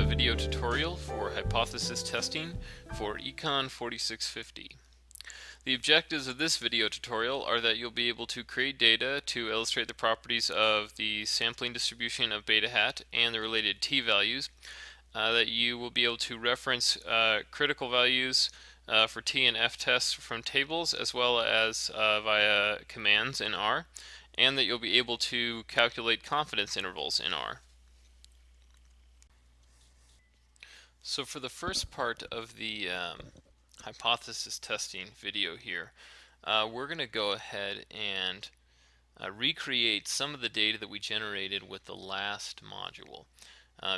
video tutorial for hypothesis testing for Econ 4650. The objectives of this video tutorial are that you'll be able to create data to illustrate the properties of the sampling distribution of beta hat and the related t-values, that you will be able to reference critical values for t and f tests from tables as well as via commands in R, and that you'll be able to calculate confidence intervals in R. So for the first part of the hypothesis testing video here, we're going to go ahead and recreate some of the data that we generated with the last module,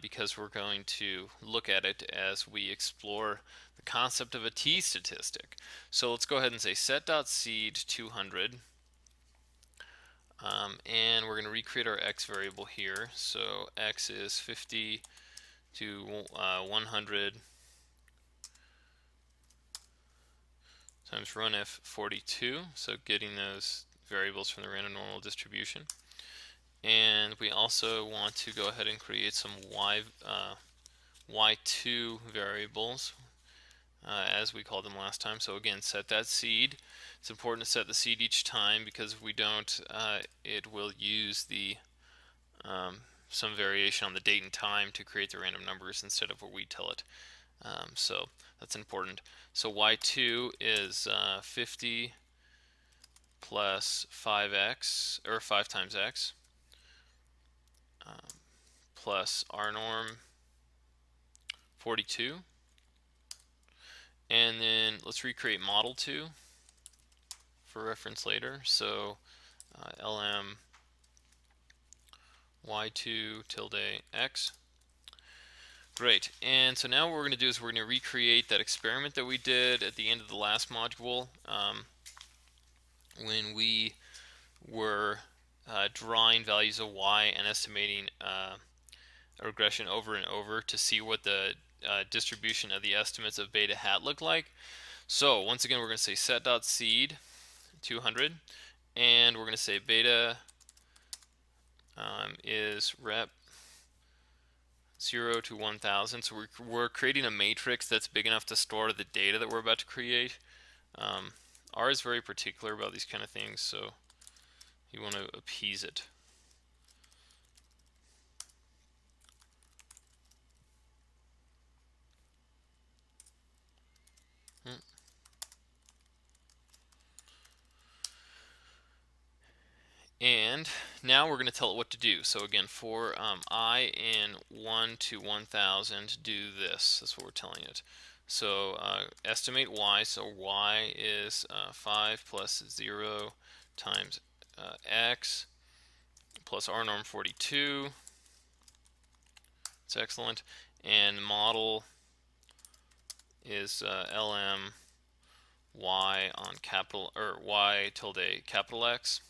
because we're going to look at it as we explore the concept of a t-statistic. So let's go ahead and say set.seed 200, and we're going to recreate our x variable here. So x is 50 to 100 times runf42, so getting those variables from the random normal distribution. And we also want to go ahead and create some y2 variables, as we called them last time. So again, set that seed. It's important to set the seed each time, because if we don't, it will use the some variation on the date and time to create the random numbers instead of what we tell it. So that's important. So y2 is 50 plus 5x, or 5 times x, plus r norm 42. And then let's recreate model 2 for reference later. So lm y2 tilde x. Great. And so now what we're going to do is we're going to recreate that experiment that we did at the end of the last module, when we were drawing values of y and estimating a regression over and over to see what the distribution of the estimates of beta hat looked like. So once again, we're going to say set.seed 200, and we're going to say beta is rep 0 to 1000. So we're creating a matrix that's big enough to store the data that we're about to create. R is very particular about these kind of things, so you want to appease it. And now we're going to tell it what to do. So again, for I in 1 to 1000, do this. That's what we're telling it. So estimate y. So y is 5 plus 0 times x plus r norm 42. It's excellent. And model is lm y on capital, or y tilde capital X.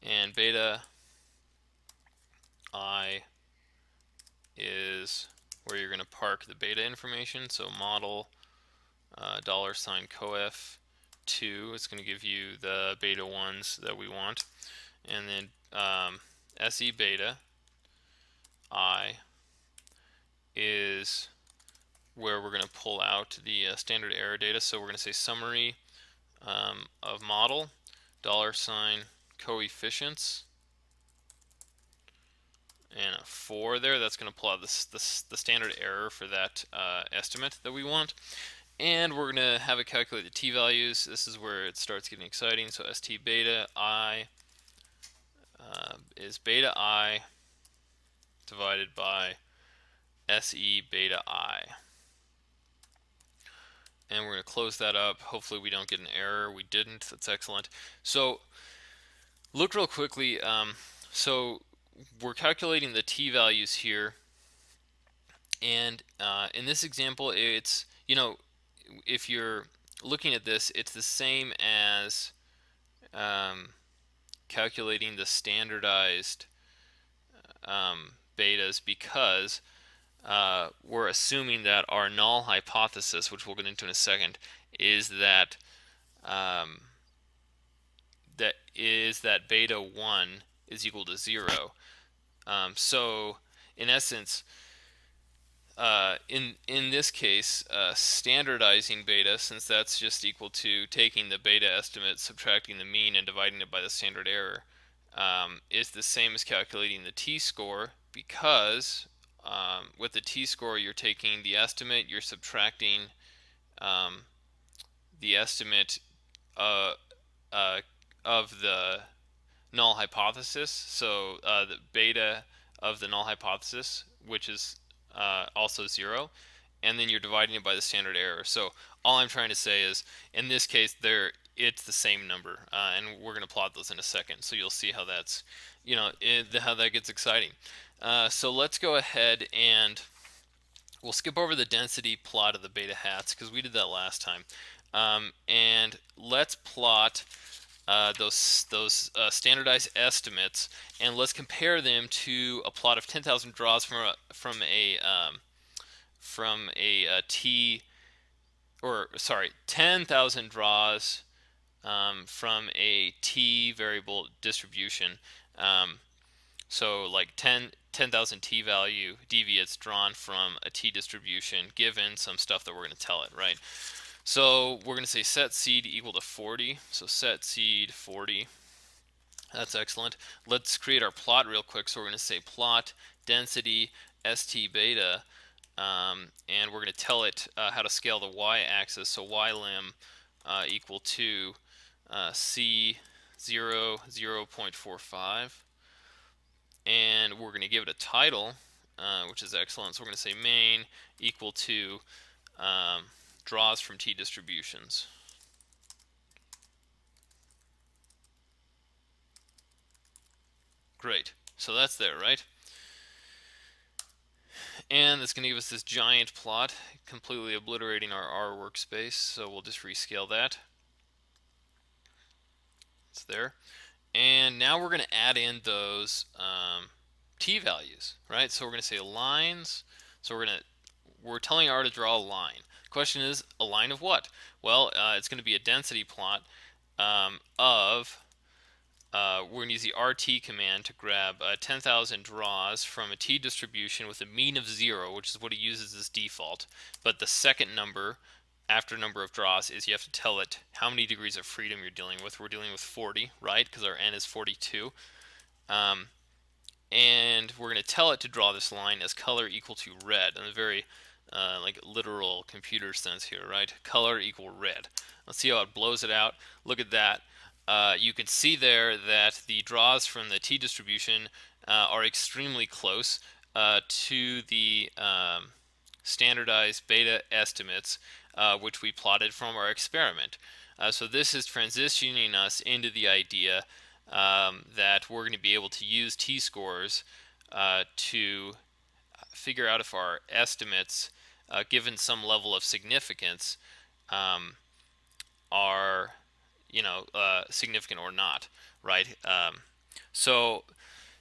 And beta I is where you're going to park the beta information. So model $coef2 is going to give you the beta ones that we want. And then se beta I is where we're going to pull out the standard error data. So we're going to say summary of model $coefficients, and a 4 there. That's going to pull out the standard error for that estimate that we want. And we're going to have it calculate the t-values. This is where it starts getting exciting. So st beta I is beta I divided by se beta I. And we're going to close that up. Hopefully we don't get an error. We didn't. That's excellent. So look real quickly. So we're calculating the t-values here, and in this example, it's, if you're looking at this, it's the same as calculating the standardized betas, because we're assuming that our null hypothesis, which we'll get into in a second, is that that beta 1 is equal to 0. So in essence, in this case, standardizing beta, since that's just equal to taking the beta estimate, subtracting the mean, and dividing it by the standard error, is the same as calculating the t-score, because with the t-score you're taking the estimate, you're subtracting um, the estimate uh, uh, of the null hypothesis, so the beta of the null hypothesis, which is also 0, and then you're dividing it by the standard error. So all I'm trying to say is, in this case, it's the same number, and we're going to plot those in a second. So you'll see how that's, how that gets exciting. So let's go ahead and we'll skip over the density plot of the beta hats because we did that last time, and let's plot those standardized estimates, and let's compare them to a plot of 10,000 draws from a t, or sorry, 10,000 draws from a t variable distribution. So like 10,000 t value deviates drawn from a t distribution given some stuff that we're going to tell it, right? So we're going to say set seed equal to 40. So set seed 40. That's excellent. Let's create our plot real quick. So we're going to say plot density st beta, and we're going to tell it how to scale the y-axis. So ylim equal to c 0, 0.45. And we're going to give it a title, which is excellent. So we're going to say main equal to draws from t distributions. Great. So that's there, right? And it's going to give us this giant plot, completely obliterating our R workspace. So we'll just rescale that. It's there. And now we're going to add in those t values, right? So we're going to say lines. So we're telling R to draw a line. Question is, a line of what? Well, it's going to be a density plot of we're going to use the RT command to grab 10,000 draws from a t distribution with a mean of 0, which is what it uses as default. But the second number after number of draws is you have to tell it how many degrees of freedom you're dealing with. We're dealing with 40, right? Because our n is 42. And we're going to tell it to draw this line as color equal to red, in a very like literal computer sense here, right? Color equal red. Let's see how it blows it out. Look at that. You can see there that the draws from the t distribution are extremely close to the standardized beta estimates, which we plotted from our experiment. So this is transitioning us into the idea that we're going to be able to use t-scores to figure out if our estimates, given some level of significance, are significant or not, right? So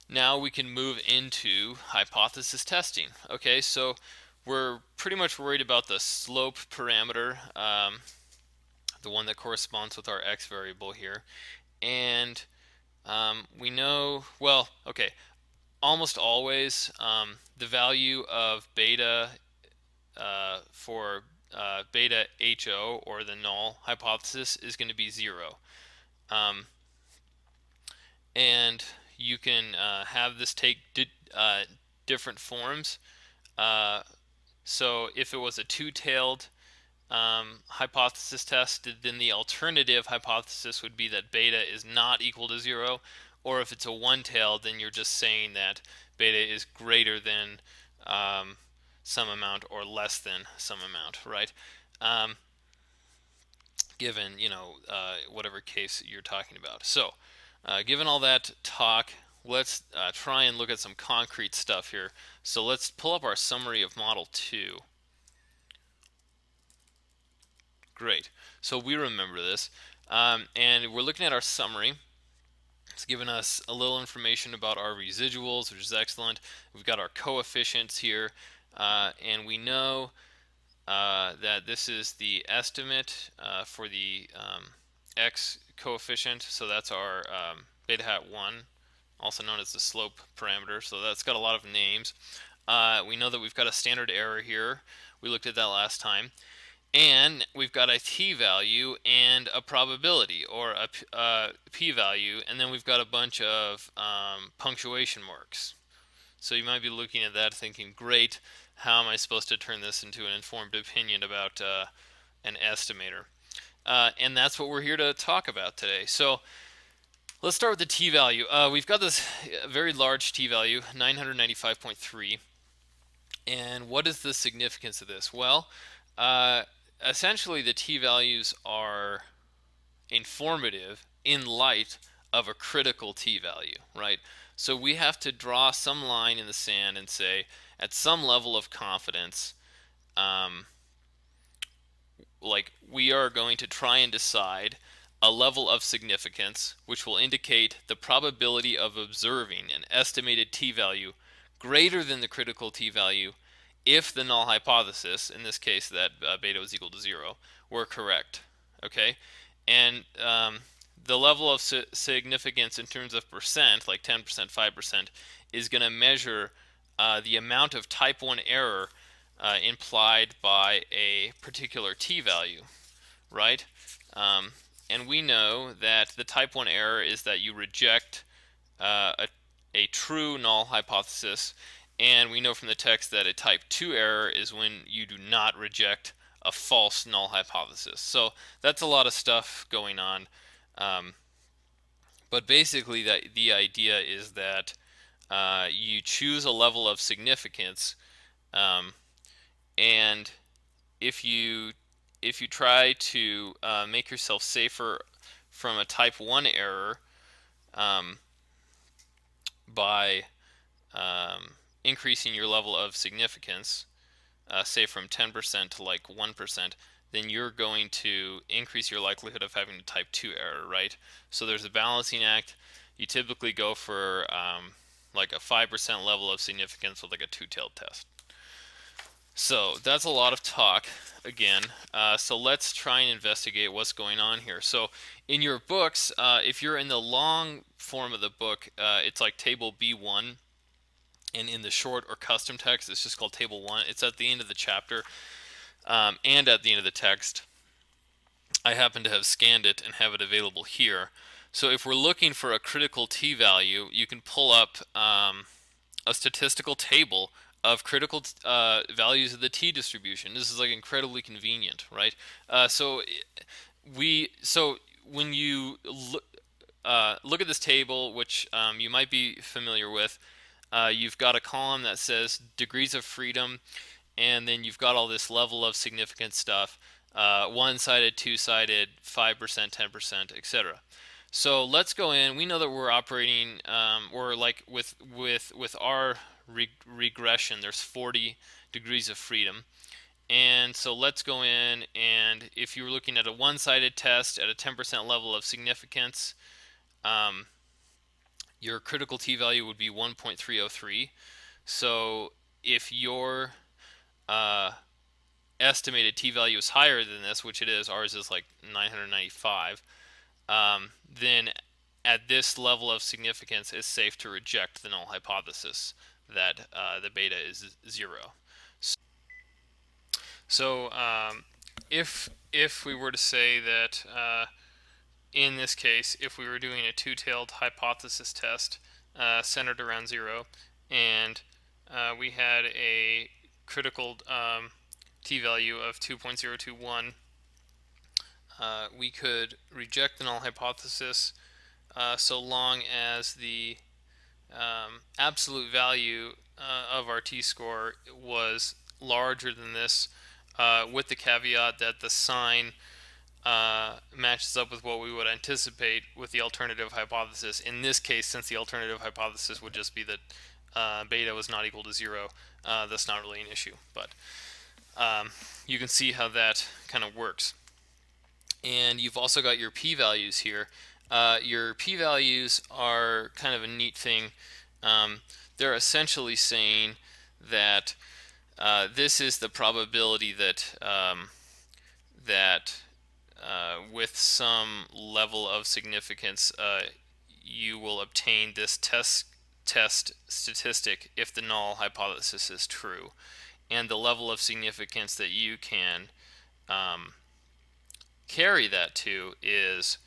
now we can move into hypothesis testing. Okay, so we're pretty much worried about the slope parameter, the one that corresponds with our x variable here, and we know, well, okay, almost always the value of beta for beta HO, or the null hypothesis, is going to be 0. And you can have this take different forms. So if it was a two-tailed hypothesis test, then the alternative hypothesis would be that beta is not equal to 0. Or if it's a one-tailed, then you're just saying that beta is greater than some amount or less than some amount, right? Given, whatever case you're talking about. So, given all that talk, let's try and look at some concrete stuff here. So let's pull up our summary of Model 2. Great. So we remember this. And we're looking at our summary. It's given us a little information about our residuals, which is excellent. We've got our coefficients here. And we know that this is the estimate for the x coefficient. So that's our beta hat 1, also known as the slope parameter. So that's got a lot of names. we know that we've got a standard error here. We looked at that last time. And we've got a t-value and a probability, or a p-value, and then we've got a bunch of punctuation marks. So you might be looking at that thinking, great, how am I supposed to turn this into an informed opinion about an estimator? And that's what we're here to talk about today. So let's start with the t-value. We've got this very large t-value, 995.3. And what is the significance of this? Well, essentially the t-values are informative in light of a critical t-value, right? So we have to draw some line in the sand and say, at some level of confidence, like we are going to try and decide a level of significance which will indicate the probability of observing an estimated t-value greater than the critical t-value if the null hypothesis, in this case that beta was equal to 0, were correct. Okay, and the level of significance in terms of percent, like 10%, 5%, is going to measure the amount of type 1 error implied by a particular t-value, right? And we know that the type 1 error is that you reject a true null hypothesis, and we know from the text that a type 2 error is when you do not reject a false null hypothesis. So that's a lot of stuff going on. But basically the idea is that you choose a level of significance, and if you try to make yourself safer from a type 1 error by increasing your level of significance, say from 10% to like 1%, then you're going to increase your likelihood of having a type 2 error, right? So there's a balancing act. You typically go for like a 5% level of significance with like a two-tailed test. So that's a lot of talk again. So let's try and investigate what's going on here. So in your books, if you're in the long form of the book, it's like table B1. And in the short or custom text, it's just called table 1. It's at the end of the chapter and at the end of the text. I happen to have scanned it and have it available here. So if we're looking for a critical t-value, you can pull up a statistical table of critical values of the t-distribution. This is like incredibly convenient, right? So when you look at this table, which you might be familiar with, you've got a column that says degrees of freedom, and then you've got all this level of significance stuff, one-sided, two-sided, 5%, 10%, etc. So let's go in. We know that we're operating, or like with our regression, there's 40 degrees of freedom. And so let's go in, and if you're looking at a one-sided test at a 10% level of significance, your critical t-value would be 1.303. So if your estimated t-value is higher than this, which it is, ours is like 995, then at this level of significance, it's safe to reject the null hypothesis that the beta is 0. So if we were to say that in this case, if we were doing a two-tailed hypothesis test centered around 0, and we had a critical t-value of 2.021, we could reject the null hypothesis so long as the absolute value of our t-score was larger than this, with the caveat that the sign matches up with what we would anticipate with the alternative hypothesis. In this case, since the alternative hypothesis would just be that beta was not equal to 0, that's not really an issue. But you can see how that kind of works. And you've also got your p-values here. Your p-values are kind of a neat thing. They're essentially saying that this is the probability that with some level of significance you will obtain this test test statistic if the null hypothesis is true, and the level of significance that you can carry that to is,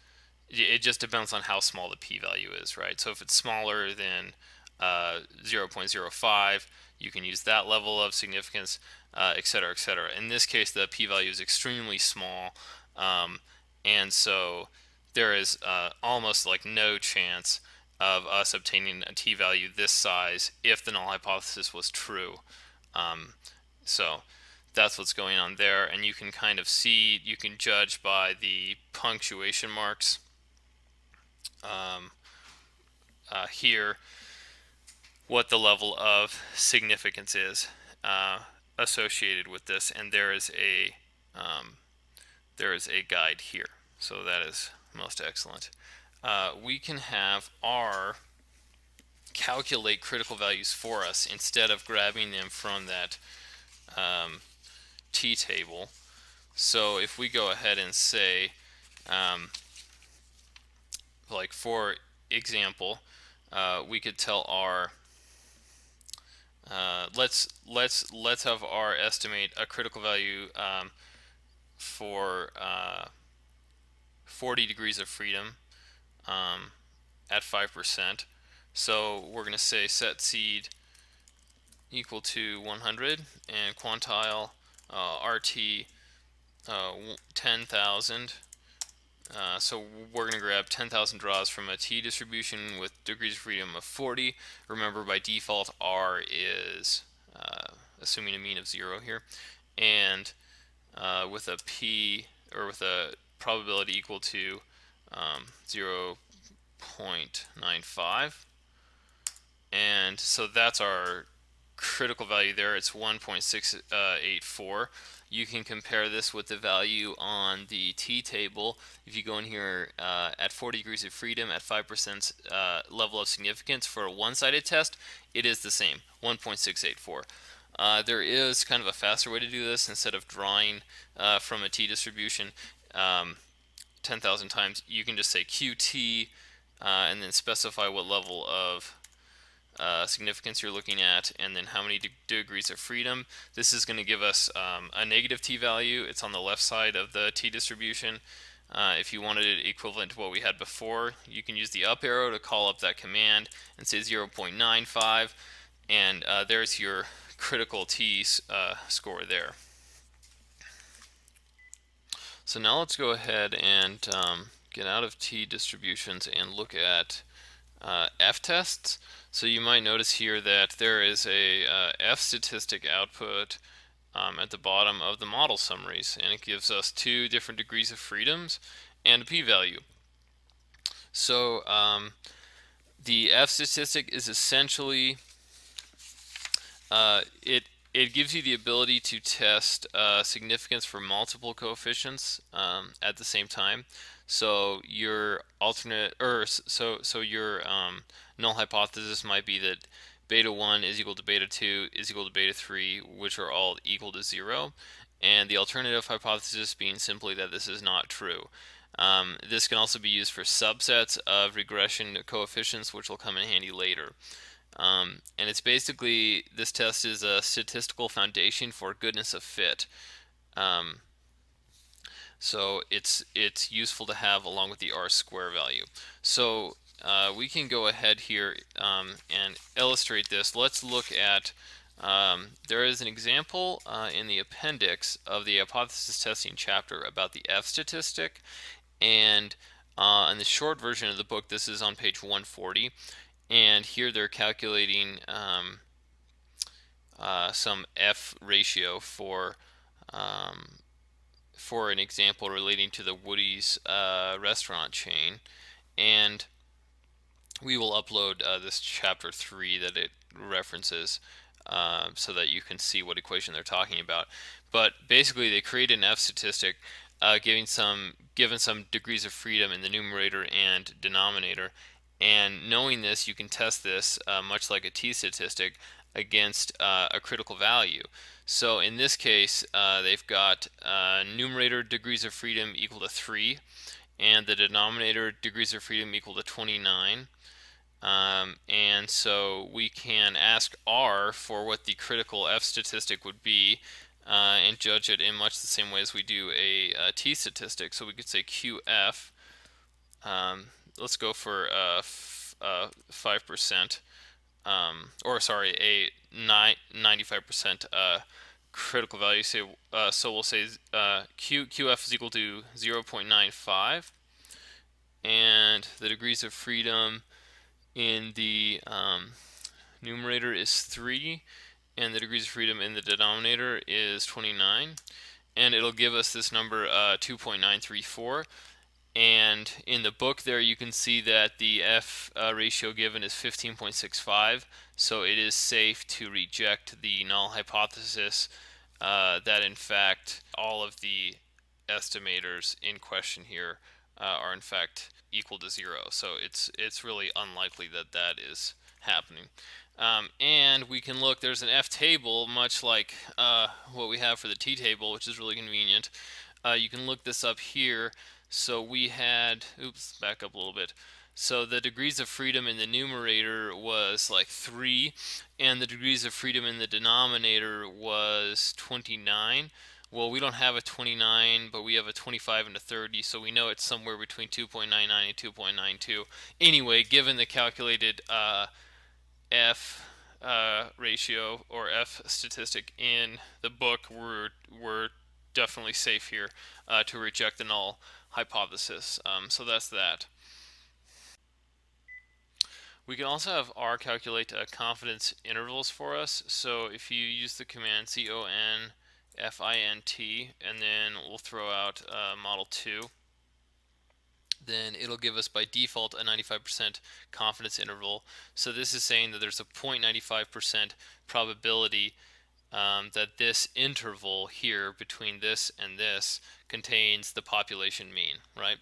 it just depends on how small the p-value is, right? So if it's smaller than 0.05, you can use that level of significance, etc., etc. In this case, the p-value is extremely small, and so there is almost like no chance of us obtaining a t-value this size if the null hypothesis was true. So that's what's going on there, and you can kind of see, you can judge by the punctuation marks here what the level of significance is associated with this, and there is a guide here, so that is most excellent. We can have R calculate critical values for us instead of grabbing them from that T table. So if we go ahead and say, like for example, we could tell R, let's have R estimate a critical value for 40 degrees of freedom at 5%. So we're going to say set seed equal to 100 and quantile RT 10,000. So we're going to grab 10,000 draws from a T distribution with degrees of freedom of 40. Remember, by default, R is assuming a mean of 0 here, and with a P, or with a probability equal to 0.95. And so that's our critical value there. It's 1.684. You can compare this with the value on the T table. If you go in here at 40 degrees of freedom at 5% level of significance for a one-sided test, it is the same, 1.684. There is kind of a faster way to do this. Instead of drawing from a T distribution 10,000 times, you can just say QT and then specify what level of significance you're looking at, and then how many degrees of freedom. This is going to give us a negative t value. It's on the left side of the t distribution. If you wanted it equivalent to what we had before, you can use the up arrow to call up that command and say 0.95, and there's your critical t score there. So now let's go ahead and get out of t distributions and look at f-tests. So you might notice here that there is a f-statistic output at the bottom of the model summaries, and it gives us 2 different degrees of freedoms and a p-value. So the f-statistic is essentially, it gives you the ability to test significance for multiple coefficients at the same time. So your alternate, or so your null hypothesis might be that beta 1 is equal to beta 2 is equal to beta 3, which are all equal to 0, and the alternative hypothesis being simply that this is not true. This can also be used for subsets of regression coefficients, which will come in handy later. And it's basically, this test is a statistical foundation for goodness of fit. So it's useful to have along with the R-square value. So we can go ahead here and illustrate this. Let's look at, there is an example in the appendix of the hypothesis testing chapter about the f-statistic, and in the short version of the book, this is on page 140, and here they're calculating some f ratio for an example relating to the Woody's restaurant chain, and we will upload this chapter 3 that it references so that you can see what equation they're talking about. But basically, they create an f-statistic given some degrees of freedom in the numerator and denominator, and knowing this, you can test this much like a t-statistic against a critical value. So in this case, they've got numerator degrees of freedom equal to 3, and the denominator degrees of freedom equal to 29. And so we can ask R for what the critical F statistic would be, and judge it in much the same way as we do a T statistic. So we could say QF. Let's go for 5%, or sorry, a 95% critical value. So we'll say QF is equal to 0.95, and the degrees of freedom in the numerator is 3, and the degrees of freedom in the denominator is 29, and it'll give us this number 2.934. And in the book there you can see that the F ratio given is 15.65, so it is safe to reject the null hypothesis that in fact all of the estimators in question here are in fact equal to 0. So it's really unlikely that that is happening. And we can look, there's an F table, much like what we have for the T table, which is really convenient. You can look this up here. So we had, oops, back up a little bit. So the degrees of freedom in the numerator was like 3, and the degrees of freedom in the denominator was 29. Well, we don't have a 29, but we have a 25 and a 30, so we know it's somewhere between 2.99 and 2.92. Anyway, given the calculated F ratio or F statistic in the book, we're definitely safe here to reject the null hypothesis. So that's that. We can also have R calculate confidence intervals for us. So if you use the command CONFINT, and then we'll throw out model 2, then it'll give us by default a 95% confidence interval. So this is saying that there's a 0.95% probability that this interval here between this and this contains the population mean, right?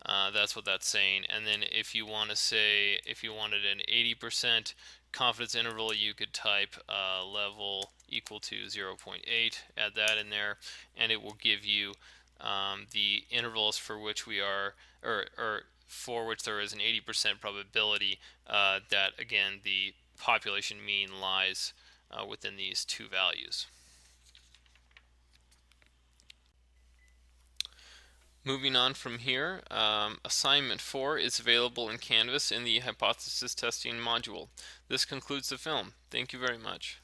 That's what that's saying. And then if you want to say, if you wanted an 80% confidence interval, you could type level equal to 0.8, add that in there, and it will give you the intervals for which we are, or for which there is an 80% probability that, again, the population mean lies within these two values. Moving on from here, assignment 4 is available in Canvas in the hypothesis testing module. This concludes the film. Thank you very much.